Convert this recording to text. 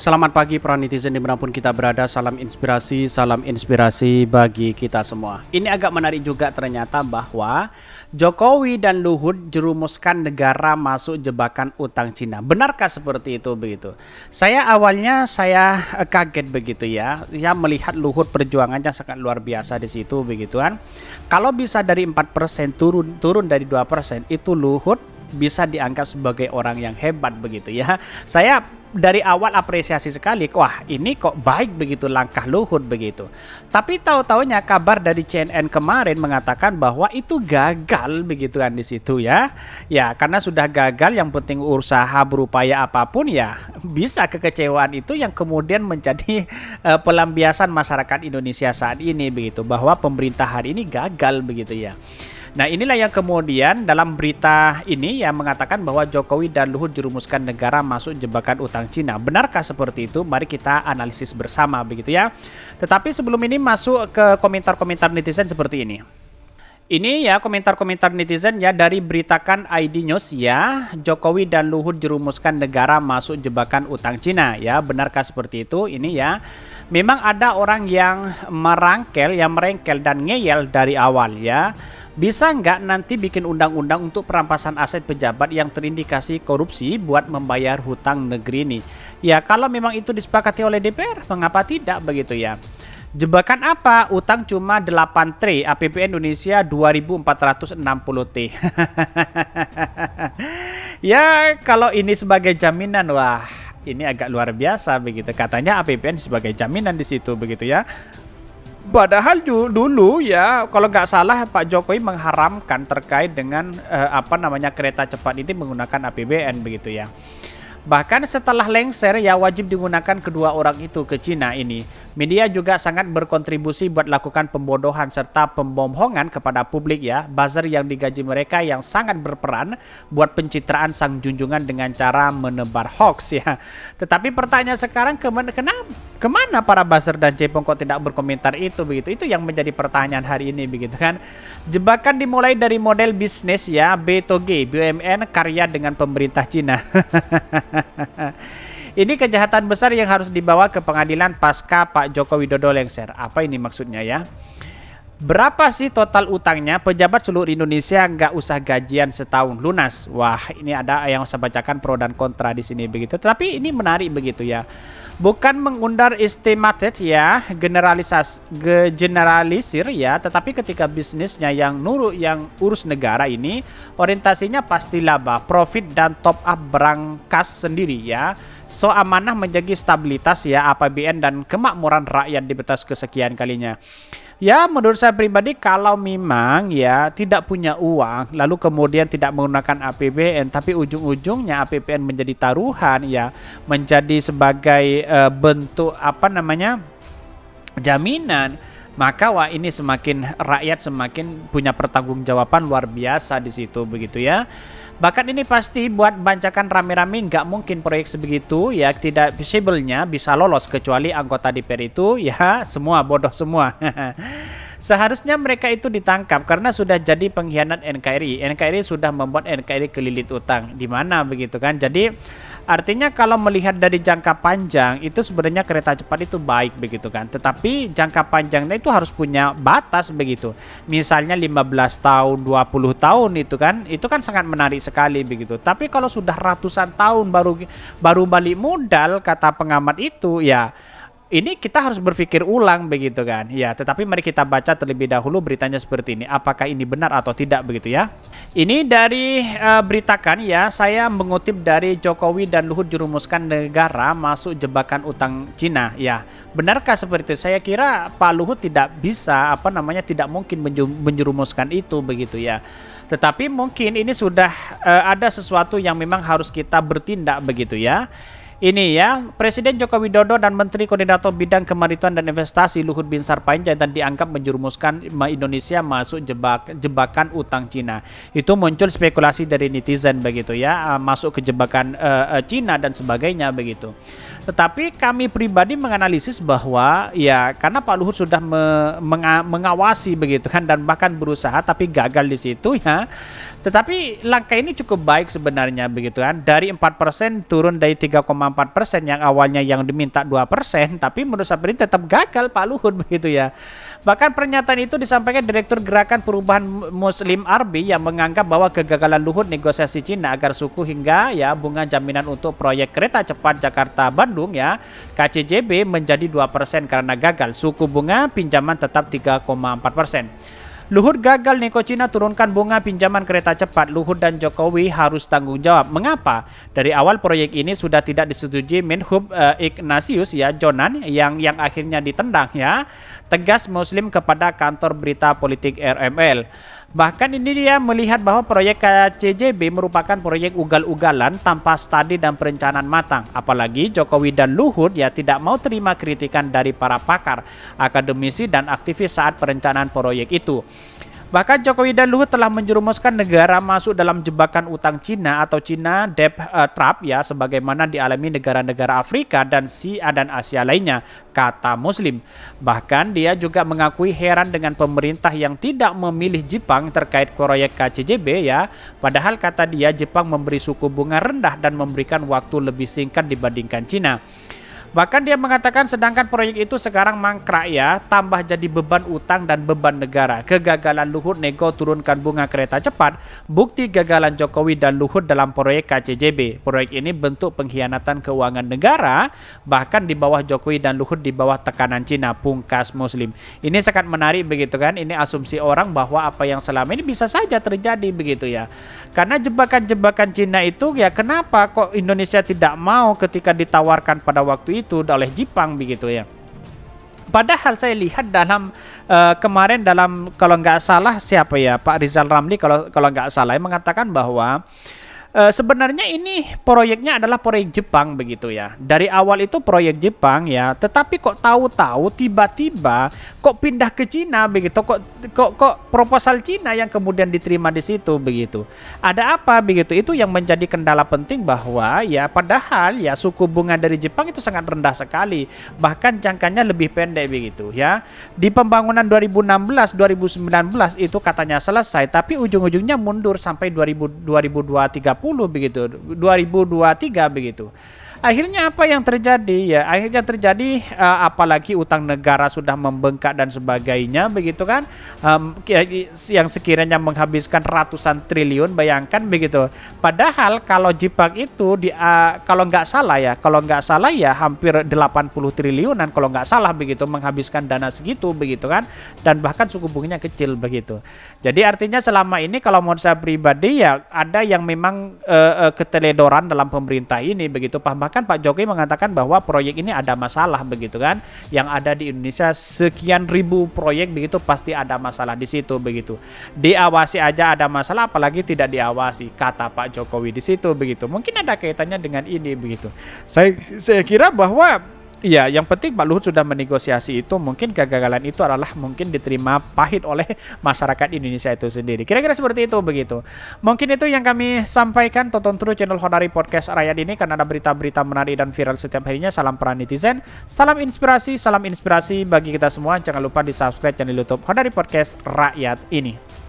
Selamat pagi para netizen dimanapun kita berada, salam inspirasi bagi kita semua. Ini agak menarik juga ternyata bahwa Jokowi dan Luhut jerumuskan negara masuk jebakan utang Cina. Benarkah seperti itu begitu? Saya awalnya kaget begitu ya. Saya melihat Luhut perjuangannya sangat luar biasa di situ begitu kan. Kalau bisa dari 4% turun dari 2% itu Luhut bisa dianggap sebagai orang yang hebat begitu ya. Saya dari awal apresiasi sekali, wah ini kok baik begitu langkah Luhut begitu. Tapi tahu-taunya kabar dari CNN kemarin mengatakan bahwa itu gagal begitu kan di situ ya. Ya karena sudah gagal, yang penting usaha berupaya apapun ya bisa kekecewaan itu yang kemudian menjadi pelampiasan masyarakat Indonesia saat ini begitu, bahwa pemerintahan ini gagal begitu ya. Nah inilah yang kemudian dalam berita ini yang mengatakan bahwa Jokowi dan Luhut jerumuskan negara masuk jebakan utang Cina. Benarkah seperti itu? Mari kita analisis bersama begitu ya. Tetapi sebelum ini masuk ke komentar-komentar netizen seperti ini. Ini ya komentar-komentar netizen ya dari beritakan ID News ya. Jokowi dan Luhut jerumuskan negara masuk jebakan utang Cina ya. Benarkah seperti itu? Ini ya. Memang ada orang yang merengkel dan ngeyel dari awal ya. Bisa nggak nanti bikin undang-undang untuk perampasan aset pejabat yang terindikasi korupsi buat membayar hutang negeri ini? Ya kalau memang itu disepakati oleh DPR, mengapa tidak begitu ya? Jebakan apa? Utang cuma 8 T, APBN Indonesia 2460 T. Ya kalau ini sebagai jaminan, wah ini agak luar biasa begitu. Katanya APBN sebagai jaminan di situ begitu ya. Padahal dulu ya kalau nggak salah Pak Jokowi mengharamkan terkait dengan kereta cepat ini menggunakan APBN begitu ya. Bahkan setelah lengser ya wajib digunakan kedua orang itu ke Cina ini. Media juga sangat berkontribusi buat lakukan pembodohan serta pembohongan kepada publik ya. Buzzer yang digaji mereka yang sangat berperan buat pencitraan sang junjungan dengan cara menebar hoax ya. Tetapi pertanyaan sekarang kemana para buzzer dan cepong kok tidak berkomentar itu begitu? Itu yang menjadi pertanyaan hari ini begitu kan. Jebakan dimulai dari model bisnis ya B2G, BUMN karya dengan pemerintah Cina. Ini kejahatan besar yang harus dibawa ke pengadilan pasca Pak Joko Widodo lengser. Apa ini maksudnya ya? Berapa sih total utangnya? Pejabat seluruh Indonesia nggak usah gajian setahun lunas. Wah, ini ada yang saya bacakan pro dan kontra di sini begitu. Tapi ini menarik begitu ya. Bukan mengundar estimated ya, generalisir ya, tetapi ketika bisnisnya yang urus negara ini, orientasinya pasti laba, profit dan top up berangkas sendiri ya. So amanah menjaga stabilitas ya APBN dan kemakmuran rakyat di batas kesekian kalinya. Ya menurut saya pribadi kalau memang ya tidak punya uang lalu kemudian tidak menggunakan APBN tapi ujung-ujungnya APBN menjadi taruhan ya, menjadi sebagai bentuk jaminan, maka wah ini rakyat semakin punya pertanggungjawaban luar biasa di situ begitu ya. Bahkan ini pasti buat bancakan rame-rame nggak mungkin proyek sebegitu ya tidak visible-nya bisa lolos kecuali anggota DPR itu ya semua bodoh semua. Seharusnya mereka itu ditangkap karena sudah jadi pengkhianat NKRI. NKRI sudah membuat NKRI kelilit utang. Di mana begitu kan? Jadi artinya kalau melihat dari jangka panjang itu sebenarnya kereta cepat itu baik begitu kan. Tetapi jangka panjangnya itu harus punya batas begitu. Misalnya 15 tahun, 20 tahun itu kan sangat menarik sekali begitu. Tapi kalau sudah ratusan tahun baru balik modal kata pengamat itu ya, ini kita harus berpikir ulang begitu kan. Ya, tetapi mari kita baca terlebih dahulu beritanya seperti ini. Apakah ini benar atau tidak begitu ya? Ini dari beritakan ya, saya mengutip dari Jokowi dan Luhut jerumuskan negara masuk jebakan utang Cina ya. Benarkah seperti itu? Saya kira Pak Luhut tidak bisa tidak mungkin menjerumuskan itu begitu ya. Tetapi mungkin ini sudah ada sesuatu yang memang harus kita bertindak begitu ya. Ini ya, Presiden Joko Widodo dan Menteri Koordinator Bidang Kemaritiman dan Investasi Luhut Binsar Panjaitan dianggap menjerumuskan Indonesia masuk jebakan utang Cina. Itu muncul spekulasi dari netizen begitu ya, masuk ke jebakan Cina dan sebagainya begitu. Tetapi kami pribadi menganalisis bahwa ya karena Pak Luhut sudah mengawasi begitu kan dan bahkan berusaha tapi gagal di situ ya. Tetapi langkah ini cukup baik sebenarnya begitu kan. Dari 4% turun dari 3,4% yang awalnya yang diminta 2%, tapi menurut saya ini tetap gagal Pak Luhut begitu ya. Bahkan pernyataan itu disampaikan Direktur Gerakan Perubahan Muslim Arbi yang menganggap bahwa kegagalan Luhut negosiasi Cina agar suku hingga ya bunga jaminan untuk proyek kereta cepat Jakarta-Bandung ya KCJB menjadi 2% karena gagal. Suku bunga pinjaman tetap 3,4%. Luhut gagal nego Cina turunkan bunga pinjaman kereta cepat. Luhut dan Jokowi harus tanggung jawab. Mengapa? Dari awal proyek ini sudah tidak disetujui Menhub Ignatius ya Jonan yang akhirnya ditendang ya. Tegas Muslim kepada kantor berita politik RML. Bahkan ini dia melihat bahwa proyek KCJB merupakan proyek ugal-ugalan tanpa studi dan perencanaan matang. Apalagi Jokowi dan Luhut ya tidak mau terima kritikan dari para pakar, akademisi dan aktivis saat perencanaan proyek itu. Bahkan Jokowi dan Luhut telah menjerumuskan negara masuk dalam jebakan utang Cina atau Cina debt trap ya sebagaimana dialami negara-negara Afrika dan Asia lainnya, kata Muslim. Bahkan dia juga mengakui heran dengan pemerintah yang tidak memilih Jepang terkait proyek KCJB ya. Padahal kata dia Jepang memberi suku bunga rendah dan memberikan waktu lebih singkat dibandingkan Cina. Bahkan dia mengatakan sedangkan proyek itu sekarang mangkrak ya, tambah jadi beban utang dan beban negara. Kegagalan Luhut nego turunkan bunga kereta cepat, bukti gagalan Jokowi dan Luhut dalam proyek KCJB. Proyek ini bentuk pengkhianatan keuangan negara, bahkan di bawah Jokowi dan Luhut di bawah tekanan Cina, pungkas Muslim. Ini sangat menarik begitu kan, ini asumsi orang bahwa apa yang selama ini bisa saja terjadi begitu ya. Karena jebakan-jebakan Cina itu ya kenapa kok Indonesia tidak mau ketika ditawarkan pada waktu itu oleh Jepang begitu ya. Padahal saya lihat dalam kemarin dalam kalau nggak salah siapa ya Pak Rizal Ramli kalau nggak salah mengatakan bahwa sebenarnya ini proyeknya adalah proyek Jepang begitu ya. Dari awal itu proyek Jepang ya, tetapi kok tahu-tahu tiba-tiba kok pindah ke Cina begitu, kok proposal Cina yang kemudian diterima di situ begitu. Ada apa begitu? Itu yang menjadi kendala penting bahwa ya padahal ya suku bunga dari Jepang itu sangat rendah sekali, bahkan jangkanya lebih pendek begitu ya. Di pembangunan 2016 2019 itu katanya selesai, tapi ujung-ujungnya mundur sampai 2030 begitu 2023 begitu. Akhirnya apa yang terjadi ya? Akhirnya terjadi apalagi utang negara sudah membengkak dan sebagainya begitu kan, yang sekiranya menghabiskan ratusan triliun, bayangkan begitu. Padahal kalau Jepang itu kalau nggak salah ya hampir 80 triliunan kalau nggak salah begitu menghabiskan dana segitu begitu kan, dan bahkan suku bunganya kecil begitu. Jadi artinya selama ini kalau menurut saya pribadi ya ada yang memang keteledoran dalam pemerintah ini begitu. Bahkan Pak Jokowi mengatakan bahwa proyek ini ada masalah begitu kan. Yang ada di Indonesia sekian ribu proyek begitu pasti ada masalah di situ begitu. Diawasi aja ada masalah apalagi tidak diawasi, kata Pak Jokowi di situ begitu. Mungkin ada kaitannya dengan ini begitu. Saya kira bahwa ya, yang penting Pak Luhut sudah menegosiasi itu, mungkin kegagalan itu adalah mungkin diterima pahit oleh masyarakat Indonesia itu sendiri. Kira-kira seperti itu begitu. Mungkin itu yang kami sampaikan. Tonton terus channel Honari Podcast Rakyat ini karena ada berita-berita menarik dan viral setiap harinya. Salam peran netizen, salam inspirasi bagi kita semua. Jangan lupa di subscribe channel YouTube Honari Podcast Rakyat ini.